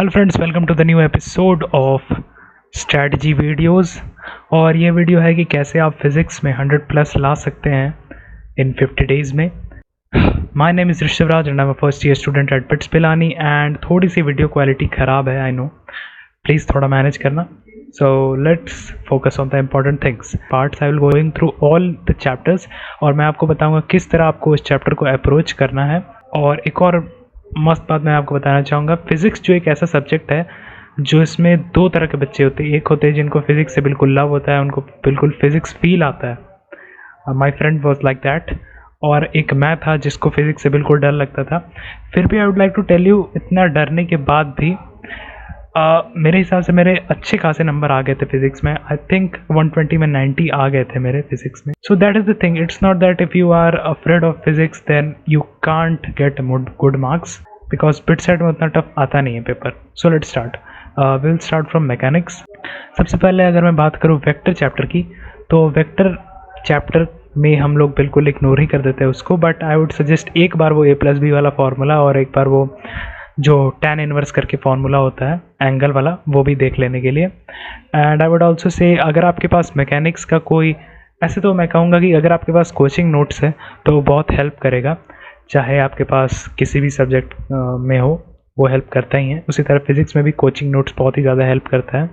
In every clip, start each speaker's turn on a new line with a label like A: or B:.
A: Hello friends, welcome to the new episode of strategy videos. और ये video है कि कैसे आप फिज़िक्स में 100 प्लस ला सकते हैं इन 50 डेज़ में। My name is Rishabhraj and I am a first year student at bits Pilani. And थोड़ी सी वीडियो क्वालिटी ख़राब है, आई नो, प्लीज़ थोड़ा मैनेज करना। So let's focus on the important things parts. I will going through all the chapters और मैं आपको बताऊँगा किस तरह आपको इस चैप्टर को अप्रोच करना है। और एक और मस्त बात मैं आपको बताना चाहूँगा, फिज़िक्स जो एक ऐसा सब्जेक्ट है जो इसमें दो तरह के बच्चे होते हैं। एक होते हैं जिनको फिज़िक्स से बिल्कुल लव होता है, उनको बिल्कुल फिज़िक्स फील आता है। My friend was like that. और एक मैं था जिसको फिज़िक्स से बिल्कुल डर लगता था। फिर भी I would like to tell you, इतना डरने के बाद भी मेरे हिसाब से मेरे अच्छे खासे नंबर आ गए थे फिज़िक्स में। आई थिंक 120 में 90 आ गए थे मेरे फिज़िक्स में। सो that is the thing, it's not that if you are afraid of physics then you can't get good marks, because bit set में उतना टफ आता नहीं है paper. So let's start. Will start from mechanics. सबसे पहले अगर मैं बात करूँ वेक्टर चैप्टर की, तो वेक्टर चैप्टर में हम लोग बिल्कुल इग्नोर ही कर देते हैं उसको। बट आई वुड सजेस्ट एक बार वो a+b वाला फार्मूला और एक बार वो जो tan इनवर्स करके फार्मूला होता है एंगल वाला, वो भी देख लेने के लिए। And I would also say, अगर आपके पास मैकेनिक्स का कोई, ऐसे तो मैं कहूँगा कि अगर आपके पास कोचिंग नोट्स है तो वो बहुत हेल्प करेगा, चाहे आपके पास किसी भी सब्जेक्ट में हो, वो हेल्प करता ही है। उसी तरह फिज़िक्स में भी कोचिंग नोट्स बहुत ही ज़्यादा हेल्प करता है।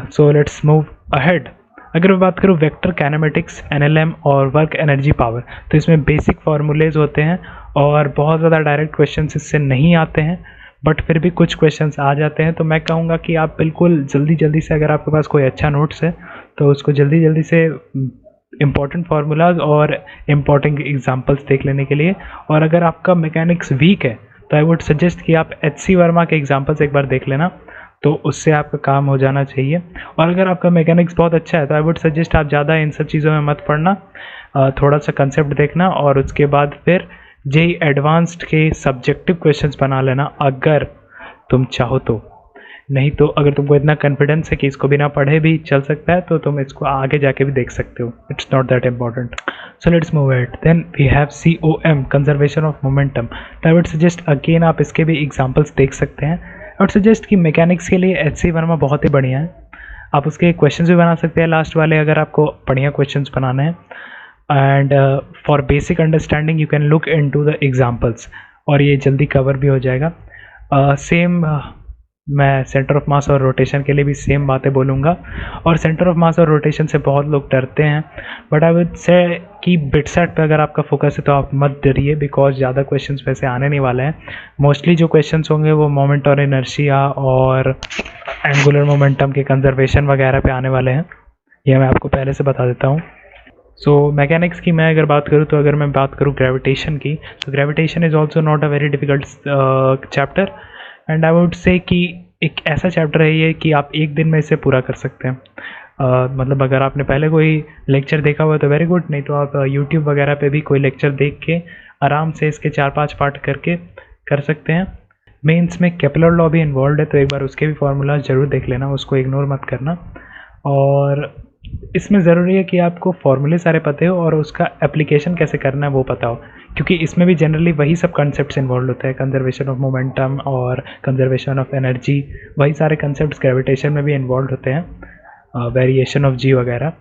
A: सो लेट्स मूव अहेड। अगर मैं बात करूँ वेक्टर कैनेमेटिक्स, NLM और वर्क एनर्जी पावर, तो इसमें बेसिक फार्मूलेज होते हैं और बहुत ज़्यादा डायरेक्ट क्वेश्चंस इससे नहीं आते हैं, बट फिर भी कुछ क्वेश्चंस आ जाते हैं। तो मैं कहूँगा कि आप बिल्कुल जल्दी से, अगर आपके पास कोई अच्छा नोट्स है तो उसको जल्दी से इम्पॉर्टेंट फार्मूलाज और इम्पॉर्टेंट एग्जांपल्स देख लेने के लिए। और अगर आपका मैकेनिक्स वीक है तो आई वुड सजेस्ट कि आप HC वर्मा के एग्जांपल्स एक बार देख लेना, तो उससे आपका काम हो जाना चाहिए। और अगर आपका मैकेनिक्स बहुत अच्छा है तो आई वुड सजेस्ट आप ज़्यादा इन सब चीज़ों में मत पढ़ना, थोड़ा सा कंसेप्ट देखना और उसके बाद फिर JEE एडवांस्ड के सब्जेक्टिव क्वेश्चंस बना लेना अगर तुम चाहो तो। नहीं तो अगर तुमको इतना कॉन्फिडेंस है कि इसको बिना पढ़े भी चल सकता है तो तुम इसको आगे जाके भी देख सकते हो। It's not that important. So let's move it. Then we have COM, conservation of momentum. I would suggest again आप इसके भी एग्जांपल्स देख सकते हैं। आई वुड सजेस्ट कि मैकेनिक्स के लिए HC वर्मा बहुत ही बढ़िया है। आप उसके क्वेश्चंस भी बना सकते हैं लास्ट वाले, अगर आपको बढ़िया क्वेश्चंस बनाने हैं। And for basic understanding you can look into the examples, और ये जल्दी कवर भी हो जाएगा। सेम मैं सेंटर ऑफ मास और रोटेशन के लिए भी सेम बातें बोलूँगा। और सेंटर ऑफ मास और रोटेशन से बहुत लोग डरते हैं, बट आई वुड से कि बिट सेट पे अगर आपका फोकस है तो आप मत डरिए, बिकॉज ज़्यादा क्वेश्चंस वैसे आने नहीं वाले हैं। मोस्टली जो क्वेश्चंस होंगे वो मोमेंट और इनर्शिया और एंगुलर मोमेंटम के कंजर्वेशन वगैरह पे आने वाले हैं, ये मैं आपको पहले से बता देता हूँ। सो मैकेनिक्स की मैं अगर बात करूँ, तो अगर मैं बात करूँ ग्रेविटेशन की, तो gravitation is also not a very difficult chapter. And I would से कि एक ऐसा चैप्टर है ये कि आप एक दिन में इसे पूरा कर सकते हैं। मतलब अगर आपने पहले कोई लेक्चर देखा हुआ है तो वेरी गुड, नहीं तो आप यूट्यूब वगैरह पे भी कोई लेक्चर देख के आराम से इसके 4-5 पार्ट करके कर सकते हैं। मेंस में केपलर लॉ भी इन्वॉल्व है, तो एक बार उसके भी फार्मूला ज़रूर देख लेना, उसको इग्नोर मत करना। और इसमें ज़रूरी है कि आपको फार्मूले सारे पते हो और उसका एप्लीकेशन कैसे करना है वो पता हो, क्योंकि इसमें भी जनरली वही सब कंसेप्ट्स इन्वॉल्व होते हैं, कंजर्वेशन ऑफ मोमेंटम और कंजर्वेशन ऑफ एनर्जी, वही सारे कंसेप्ट्स ग्रेविटेशन में भी इन्वॉल्व होते हैं, वेरिएशन ऑफ जी वगैरह।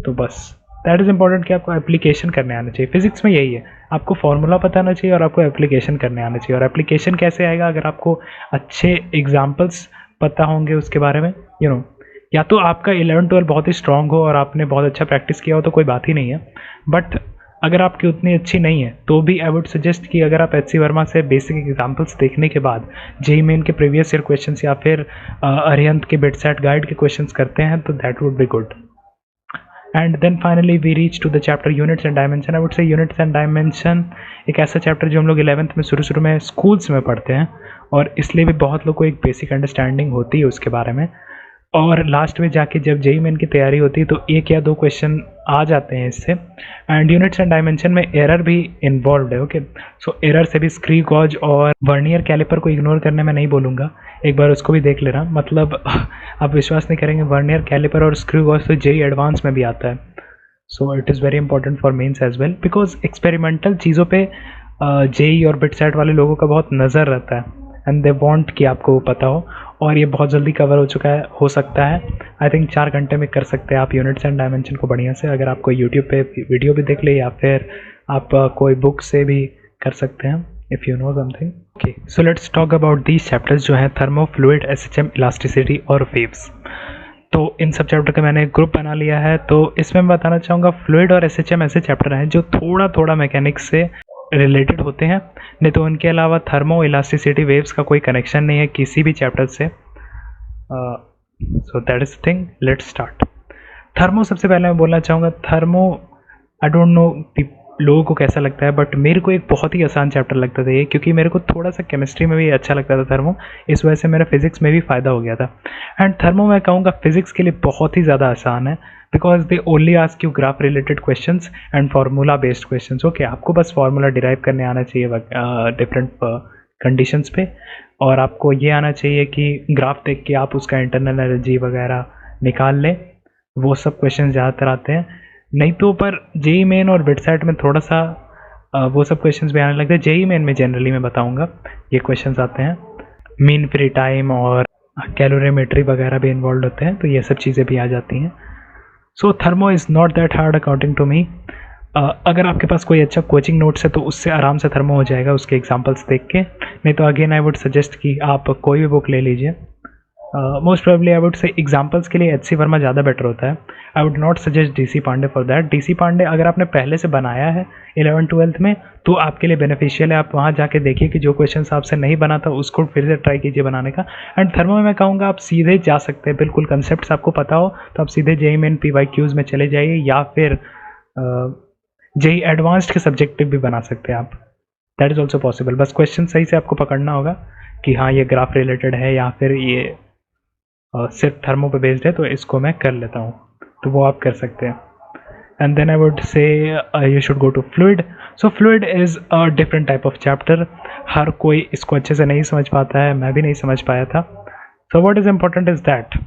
A: तो बस दैट इज़ इम्पॉर्टेंट कि आपको एप्लीकेशन करने आना चाहिए। फिजिक्स में यही है, आपको फार्मूला पता आना चाहिए और आपको एप्लीकेशन करने आना चाहिए। और एप्लीकेशन कैसे आएगा, अगर आपको अच्छे एग्जाम्पल्स पता होंगे उसके बारे में, यू नो, या तो आपका 11-12 बहुत ही स्ट्रॉन्ग हो और आपने बहुत अच्छा प्रैक्टिस किया हो तो कोई बात ही नहीं है। बट अगर आपकी उतनी अच्छी नहीं है तो भी आई वुड सजेस्ट कि अगर आप HC वर्मा से बेसिक एग्जांपल्स देखने के बाद JEE मेन के प्रीवियस ईयर क्वेश्चंस या फिर अरिहंत के बिट सेट गाइड के क्वेश्चंस करते हैं तो that would be good. And then finally we reach to the chapter units and dimension. I would say units and dimension एक ऐसा चैप्टर जो हम लोग 11th में शुरू में स्कूल्स में पढ़ते हैं, और इसलिए भी बहुत लोग को एक बेसिक अंडरस्टैंडिंग होती है उसके बारे में। और लास्ट में जाके जब JEE मेन की तैयारी होती है तो 1 या 2 क्वेश्चन आ जाते हैं इससे। एंड यूनिट्स एंड डायमेंशन में एरर भी इन्वॉल्व है। ओके, सो एरर से भी स्क्रू गॉज और वर्नियर कैलिपर को इग्नोर करने में नहीं बोलूँगा, एक बार उसको भी देख लेना। मतलब आप विश्वास नहीं करेंगे, वर्नियर कैलिपर और स्क्रू गॉज तो JEE एडवांस में भी आता है। So it is very important for mains as well, because experimental चीज़ों पे JEE और बिट सेट वाले लोगों का बहुत नज़र रहता है। एंड दे वांट कि आपको वो पता हो, और ये बहुत जल्दी कवर हो सकता है। आई थिंक 4 घंटे में कर सकते हैं आप यूनिट्स एंड डायमेंशन को बढ़िया से, अगर आपको यूट्यूब पे वीडियो भी देख ले या फिर आप कोई बुक से भी कर सकते हैं, if you know something. Okay, so let's talk about these chapters जो हैं थर्मो, फ्लूइड, एसएचएम, इलास्टिसिटी और वेव्स। तो इन सब चैप्टर का मैंने एक ग्रुप बना लिया है। तो इसमें मैं बताना चाहूँगा फ्लूइड और एसएचएम ऐसे चैप्टर हैं जो थोड़ा थोड़ा मैकेनिक्स से रिलेटेड होते हैं, नहीं तो उनके अलावा थर्मो, इलास्टिसिटी, वेव्स का कोई कनेक्शन नहीं है किसी भी चैप्टर से। So that is thing, let's start. Thermo सबसे पहले मैं बोलना चाहूँगा, थर्मो आई डोंट नो लोगों को कैसा लगता है, बट मेरे को एक बहुत ही आसान चैप्टर लगता था ये, क्योंकि मेरे को थोड़ा सा केमिस्ट्री में भी अच्छा लगता था थर्मो, इस वजह से मेरा फिजिक्स में भी फ़ायदा हो गया था। एंड थर्मो मैं कहूँगा फिजिक्स के लिए बहुत ही ज़्यादा आसान है, because they only ask you graph related questions and formula based questions. Okay, आपको बस फार्मूला डिराइव करने आना चाहिए डिफरेंट कंडीशंस पे, और आपको ये आना चाहिए कि ग्राफ देख के आप उसका इंटरनल एनर्जी वगैरह निकाल लें। वो सब क्वेश्चन ज़्यादातर आते हैं, नहीं तो पर जेई मेन और बिटसेट में थोड़ा सा वो सब क्वेश्चंस भी आने लगते हैं। जेई मेन में जनरली मैं बताऊंगा ये क्वेश्चंस आते हैं, मीन फ्री टाइम और कैलोरीमेट्री वगैरह भी इन्वॉल्व होते हैं, तो ये सब चीज़ें भी आ जाती हैं। So thermo is not that hard according to me. अगर आपके पास कोई अच्छा कोचिंग नोट्स है तो उससे आराम से थर्मो हो जाएगा उसके एग्जांपल्स देख के, नहीं तो अगेन आई वुड सजेस्ट कि आप कोई भी बुक ले लीजिए। Most probably I would say examples के लिए एच.सी. वर्मा ज़्यादा बेटर होता है। I would not suggest DC. Pande for that. DC. Pande अगर आपने पहले से बनाया है 11th-12th में तो आपके लिए बेनिफिशियल है, आप वहाँ जाके देखिए कि जो क्वेश्चंस आपसे नहीं बना था उसको फिर से ट्राई कीजिए बनाने का। एंड थर्मो में मैं कहूँगा आप सीधे जा सकते हैं, बिल्कुल कंसेप्ट आपको पता हो तो आप सीधे जेई मेन PYQs में चले जाइए, या फिर जेई एडवांस्ड के सब्जेक्टिव भी बना सकते हैं आप, दैट इज़ ऑल्सो पॉसिबल। बस क्वेश्चन सही से आपको पकड़ना होगा कि हाँ ये ग्राफ रिलेटेड है या फिर ये सिर्फ थर्मो पे बेस्ड है, तो इसको मैं कर लेता हूँ, तो वो आप कर सकते हैं। And then I would say you should go to fluid. So fluid is a different type of chapter, हर कोई इसको अच्छे से नहीं समझ पाता है, मैं भी नहीं समझ पाया था। So what is important is that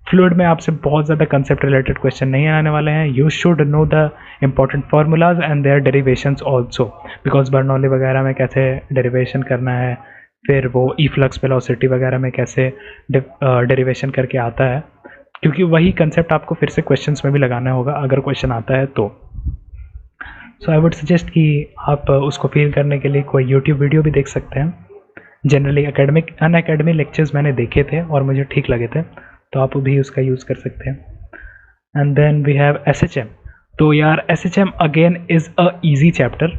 A: fluid में आपसे बहुत ज़्यादा कंसेप्ट रिलेटेड क्वेश्चन नहीं आने वाले हैं। You should know the important formulas and their derivations also, because Bernoulli वगैरह में कैसे डेरिवेशन करना है, फिर वो इफ्लक्स वेलोसिटी वगैरह में कैसे डेरिवेशन करके आता है, क्योंकि वही कंसेप्ट आपको फिर से क्वेश्चंस में भी लगाना होगा अगर क्वेश्चन आता है तो। सो आई वुड सजेस्ट कि आप उसको फील करने के लिए कोई यूट्यूब वीडियो भी देख सकते हैं। जनरली अकेडमिक अनअकैडमी लेक्चर्स मैंने देखे थे और मुझे ठीक लगे थे, तो आप भी उसका यूज़ कर सकते हैं। And then we have SHM. तो यार SHM again is a easy chapter,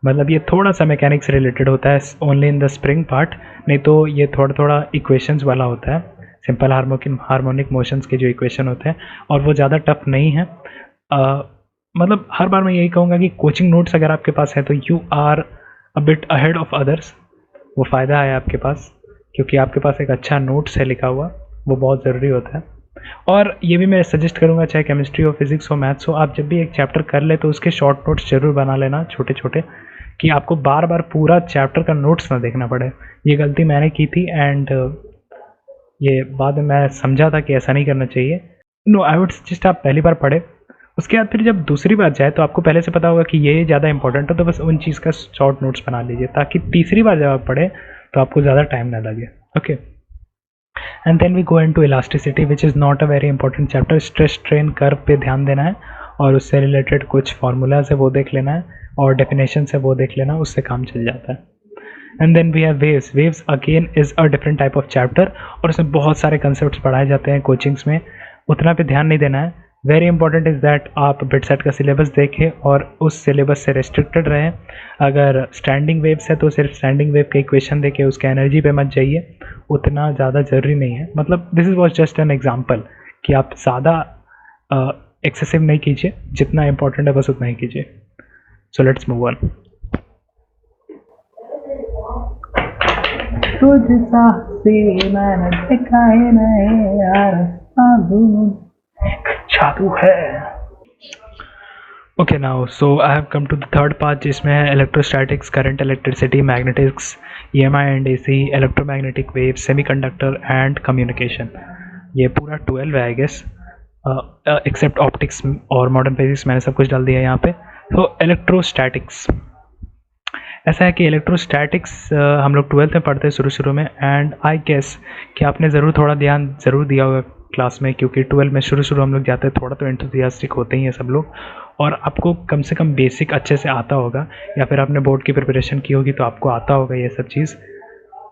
A: मतलब ये थोड़ा सा मैकेनिक्स रिलेटेड होता है only in the spring part, नहीं तो ये थोड़ा थोड़ा इक्वेशंस वाला होता है, सिंपल हार्मोनिक मोशंस के जो इक्वेशन होते हैं, और वो ज़्यादा टफ नहीं है। मतलब हर बार मैं यही कहूँगा कि कोचिंग नोट्स अगर आपके पास है तो you are a bit ahead of others, वो फ़ायदा है आपके पास, क्योंकि आपके पास एक अच्छा नोट्स है लिखा हुआ, वो बहुत ज़रूरी होता है। और ये भी मैं सजेस्ट करूँगा, चाहे केमिस्ट्री हो, फिजिक्स हो, मैथ्स हो, आप जब भी एक चैप्टर कर ले तो उसके शॉर्ट नोट्स जरूर बना लेना छोटे छोटे, कि आपको बार बार पूरा चैप्टर का नोट्स ना देखना पड़े। ये गलती मैंने की थी एंड ये बाद में मैं समझा था कि ऐसा नहीं करना चाहिए। नो, आई वुड सजेस्ट आप पहली बार पढ़े, उसके बाद फिर जब दूसरी बार जाए तो आपको पहले से पता होगा कि ये ज़्यादा इंपॉर्टेंट है, तो बस उन चीज़ का शॉर्ट नोट्स बना लीजिए, ताकि तीसरी बार जब आप पढ़े तो आपको ज़्यादा टाइम ना लगे। Okay, and then we go into elasticity which is not a very important chapter. Stress strain curve पे ध्यान देना है और उससे रिलेटेड कुछ फार्मूलाज है वो देख लेना है, और डेफिनेशन है वो देख लेना, उससे काम चल जाता है। And then we have waves. Waves again is a different type of chapter, और उसमें बहुत सारे कंसेप्ट पढ़ाए जाते हैं कोचिंग्स में, उतना पे ध्यान नहीं देना है। वेरी इंपॉर्टेंट इज़ दैट आप बिटसेट का सिलेबस देखें और उस सिलेबस से रेस्ट्रिक्टेड रहें। अगर स्टैंडिंग वेव्स है तो सिर्फ स्टैंडिंग वेव के इक्वेशन देखें, उसके एनर्जी पे मत जाइए, उतना ज़्यादा ज़रूरी नहीं है। मतलब this is was just an example कि आप ज़्यादा एक्सेसिव नहीं कीजिए, जितना इंपॉर्टेंट है बस उतना ही कीजिए। So let's move on. तुझसा से मैंने देखा है नहीं यार, जादू है। Okay now so I have come to the third part, जिसमें है electrostatics, current, electricity, magnetics, EMI and AC, electromagnetic wave, semiconductor and communication. ये पूरा 12 है आई गेस, एक्सेप्ट ऑप्टिक्स और मॉडर्न फिजिक्स, मैंने सब कुछ डाल दिया यहाँ पे। तो इलेक्ट्रोस्टैटिक्स, ऐसा है कि इलेक्ट्रोस्टैटिक्स हम लोग 12th में पढ़ते हैं शुरू में, एंड आई गेस कि आपने ज़रूर थोड़ा ध्यान ज़रूर दिया होगा क्लास में, क्योंकि 12 में शुरू हम लोग जाते हैं, थोड़ा तो एंथुसियास्टिक होते ही हैं सब लोग, और आपको कम से कम बेसिक अच्छे से आता होगा, या फिर आपने बोर्ड की प्रिपरेशन की होगी तो आपको आता होगा ये सब चीज़।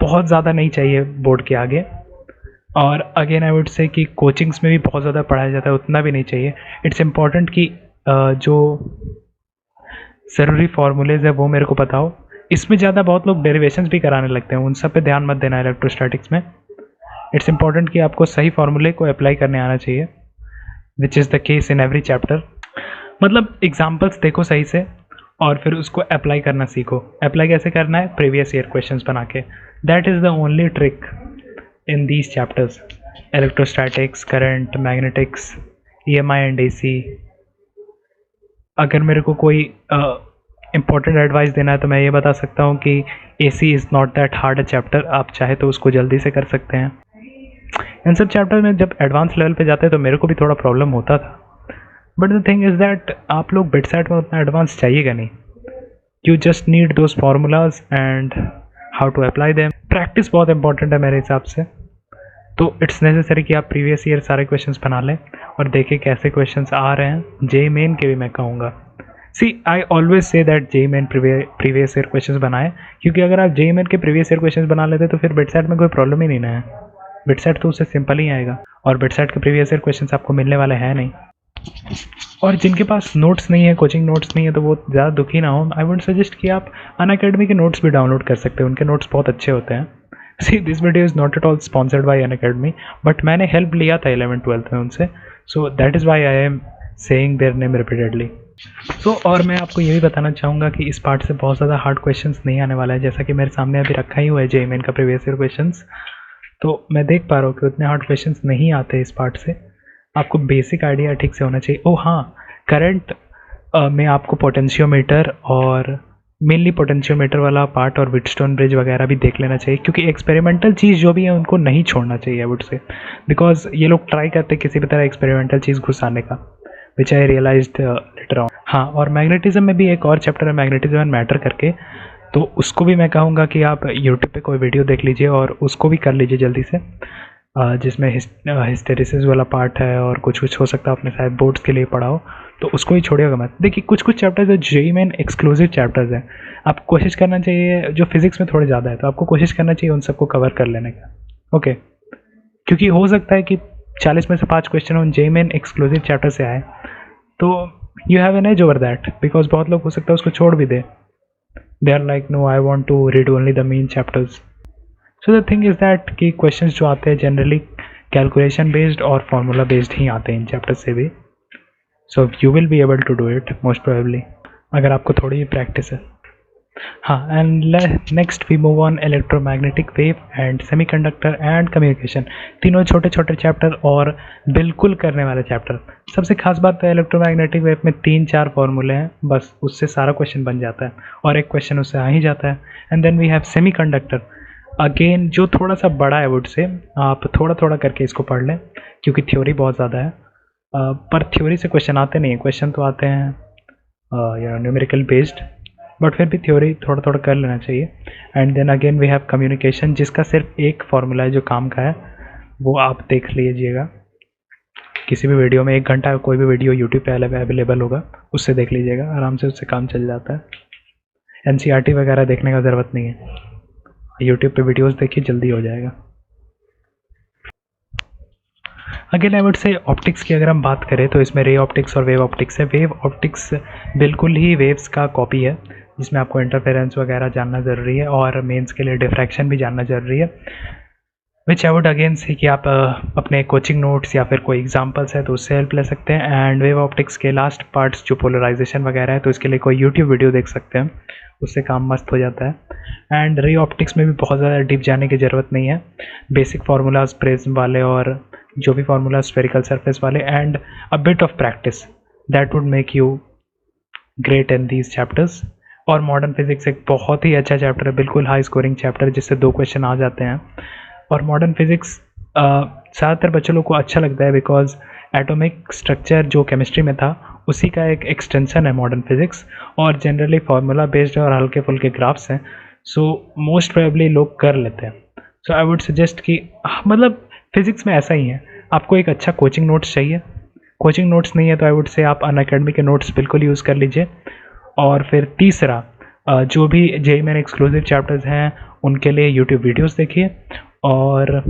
A: बहुत ज़्यादा नहीं चाहिए बोर्ड के आगे। और अगेन आई वुड से कि कोचिंग्स में भी बहुत ज़्यादा पढ़ाया जाता है, उतना भी नहीं चाहिए। इट्स इम्पॉर्टेंट कि जो ज़रूरी फार्मूलेज है वो मेरे को पता हो। इसमें ज़्यादा बहुत लोग डेरिवेशंस भी कराने लगते हैं, उन सब पे ध्यान मत देना इलेक्ट्रोस्टैटिक्स में। इट्स इम्पॉर्टेंट कि आपको सही फार्मूले को अप्लाई करने आना चाहिए, which is the case in every chapter. मतलब एग्जाम्पल्स देखो सही से और फिर उसको अप्लाई करना सीखो। अप्लाई कैसे करना है? प्रीवियस ईयर क्वेश्चंस बना के। That is the only trick in these chapters, electrostatics, current, magnetics, EMI and AC। अगर मेरे को कोई इम्पोर्टेंट एडवाइस देना है तो मैं ये बता सकता हूँ कि AC is not that hard a chapter. आप चाहे तो उसको जल्दी से कर सकते हैं। इन सब चैप्टर में जब एडवांस लेवल पे जाते हैं तो मेरे को भी थोड़ा प्रॉब्लम होता था, but the thing is that आप लोग बिट सेट में उतना एडवांस चाहिएगा नहीं। You just need those formulas and how to apply them. Practice बहुत इंपॉर्टेंट है मेरे हिसाब से, तो इट्स नेसेसरी कि आप प्रीवियस ईयर सारे क्वेश्चंस बना लें और देखें कैसे क्वेश्चंस आ रहे हैं। JEE मेन के भी मैं कहूँगा, see I always say that JEE main previous year questions बनाएं, क्योंकि अगर आप JEE मेन के प्रीवियस ईयर क्वेश्चंस बना लेते तो फिर बिट सेट में कोई प्रॉब्लम ही नहीं ना है। बिट सेट तो उससे सिंपल ही आएगा, और बिट सेट के प्रीवियस ईयर क्वेश्चंस आपको मिलने वाले हैं नहीं। और जिनके पास नोट्स नहीं है, कोचिंग नोट्स नहीं है, तो वो ज़्यादा दुखी ना हो। आई वुड सजेस्ट कि आप अनअकैडमी के नोट्स भी डाउनलोड कर सकते हैं, उनके नोट्स बहुत अच्छे होते हैं। See this video is not at all sponsored by Unacademy, but मैंने हेल्प लिया था 11th-12th में उनसे, so that is why I am saying their name repeatedly. So और मैं आपको ये भी बताना चाहूँगा कि इस पार्ट से बहुत ज़्यादा हार्ड क्वेश्चंस नहीं आने वाला है, जैसा कि मेरे सामने अभी रखा ही हुआ है JEE मेन का प्रीवियस ईयर क्वेश्चंस, तो मैं देख पा रहा हूँ कि उतने हार्ड क्वेश्चंस नहीं आते इस पार्ट से। आपको बेसिक आइडिया ठीक से होना चाहिए। ओह हाँ, करंट में आपको पोटेंशियोमीटर और मेनली पोटेंशियोमीटर वाला पार्ट और व्हीटस्टोन ब्रिज वगैरह भी देख लेना चाहिए, क्योंकि एक्सपेरिमेंटल चीज़ जो भी है उनको नहीं छोड़ना चाहिए आई वुड से, बिकॉज ये लोग ट्राई करते हैं किसी भी तरह एक्सपेरिमेंटल चीज़ घुसाने का, विच आई रियलाइज्ड लेटर ऑन। हाँ, और मैग्नेटिज्म में भी एक और चैप्टर है मैग्नेटिज्म एंड मैटर करके, तो उसको भी मैं कहूँगा कि आप यूट्यूब पे कोई वीडियो देख लीजिए और उसको भी कर लीजिए जल्दी से, जिसमें हिस्टेरिसिस वाला पार्ट है और कुछ हो सकता है आपने शायद बोर्ड्स के लिए पढ़ा हो, तो उसको ही छोड़िएगा मत। देखिए कुछ चैप्टर्स है JEE मेन एक्सक्लूसिव चैप्टर्स हैं, आपको कोशिश करना चाहिए, जो फिजिक्स में थोड़े ज़्यादा है तो आपको कोशिश करना चाहिए उन सबको कवर कर लेने का, ओके। क्योंकि हो सकता है कि 40 में से 5 क्वेश्चन उन JEE मेन एक्सक्लूसिव चैप्टर से आए, तो you have an edge over that, because बहुत लोग हो सकता है उसको छोड़ भी दे। They are like no, I want to read only the main chapters. So the thing is that कि क्वेश्चंस जो आते हैं जनरली कैलकुलेशन बेस्ड और फार्मूला बेस्ड ही आते हैं इन चैप्टर से भी, so you will be able to do it most probably, अगर आपको थोड़ी प्रैक्टिस है। हाँ, and next we move on electromagnetic wave and semiconductor and communication. तीनों छोटे छोटे चैप्टर और बिल्कुल करने वाले चैप्टर। सबसे खास बात है इलेक्ट्रोमैग्नेटिक वेव में 3-4 फार्मूले हैं, बस उससे सारा क्वेश्चन बन जाता है और एक क्वेश्चन उससे आ ही जाता है। And then we have semiconductor, again जो थोड़ा सा बड़ा है वुड से, आप थोड़ा थोड़ा करके इसको पढ़ लें, क्योंकि थ्योरी बहुत ज़्यादा है, पर थ्योरी से क्वेश्चन आते नहीं हैं, क्वेश्चन तो आते हैं न्यूमेरिकल बेस्ड, बट फिर भी थ्योरी थोड़ा थोड़ा कर लेना चाहिए। And then again we have communication, जिसका सिर्फ एक फार्मूला है जो काम का है, वो आप देख लीजिएगा किसी भी वीडियो में। 1 घंटा कोई भी वीडियो यूट्यूब पे अवेलेबल होगा, उससे देख लीजिएगा, आराम से उससे काम चल जाता है। NCERT वगैरह देखने का ज़रूरत नहीं है, यूट्यूब पे वीडियोस देखिए, जल्दी हो जाएगा। अगेन आई वुड से ऑप्टिक्स की अगर हम बात करें तो इसमें रे ऑप्टिक्स और वेव ऑप्टिक्स है। वेव ऑप्टिक्स बिल्कुल ही वेव्स का कॉपी है, जिसमें आपको इंटरफेरेंस वगैरह जानना ज़रूरी है और मेंस के लिए डिफ्रैक्शन भी जानना ज़रूरी है, विच आई वुड अगेन से कि आप अपने कोचिंग नोट्स या फिर कोई एग्जांपल्स है तो उससे हेल्प ले सकते हैं। एंड वेव ऑप्टिक्स के लास्ट पार्ट्स जो पोलराइजेशन वगैरह है, तो इसके लिए कोई यूट्यूब वीडियो देख सकते हैं, उससे काम मस्त हो जाता है। एंड रे ऑप्टिक्स में भी बहुत ज़्यादा डीप जाने की ज़रूरत नहीं है, बेसिक फार्मूलाज प्रिज्म वाले और जो भी फार्मूला स्फेरिकल सरफेस वाले, and a bit of practice that would make you great in these chapters. और मॉडर्न फिजिक्स एक बहुत ही अच्छा चैप्टर है, बिल्कुल हाई स्कोरिंग चैप्टर, जिससे 2 क्वेश्चन आ जाते हैं। और मॉडर्न फिजिक्स ज़्यादातर बच्चों लोग को अच्छा लगता है, बिकॉज एटॉमिक स्ट्रक्चर जो केमिस्ट्री में था उसी का एक एक्सटेंशन है मॉडर्न फिजिक्स, और जनरली फार्मूला बेस्ड और हल्के फुल्के ग्राफ्स हैं, सो मोस्ट प्रोबेबली लोग कर लेते हैं। सो आई वुड सजेस्ट कि मतलब फिजिक्स में ऐसा ही है, आपको एक अच्छा कोचिंग नोट्स चाहिए। कोचिंग नोट्स नहीं है तो आई वुड से आप अनअकैडमी के नोट्स बिल्कुल यूज़ कर लीजिए। और फिर तीसरा, जो भी जेईई मेन एक्सक्लूसिव चैप्टर्स हैं उनके लिए यूट्यूब वीडियोस देखिए, और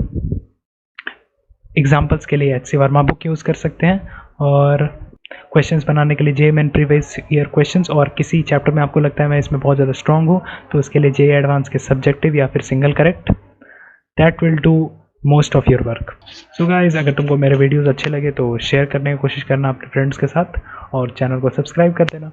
A: एग्जाम्पल्स के लिए एचसी वर्मा बुक यूज़ कर सकते हैं, और क्वेश्चंस बनाने के लिए JEE main previous year questions, और किसी चैप्टर में आपको लगता है मैं इसमें बहुत ज़्यादा स्ट्रांग हूँ तो उसके लिए जेईई एडवांस के सब्जेक्टिव या फिर single correct, that will do most of your work. So guys, अगर तुमको मेरे वीडियोस अच्छे लगे तो शेयर करने की कोशिश करना अपने फ्रेंड्स के साथ, और चैनल को सब्सक्राइब कर देना।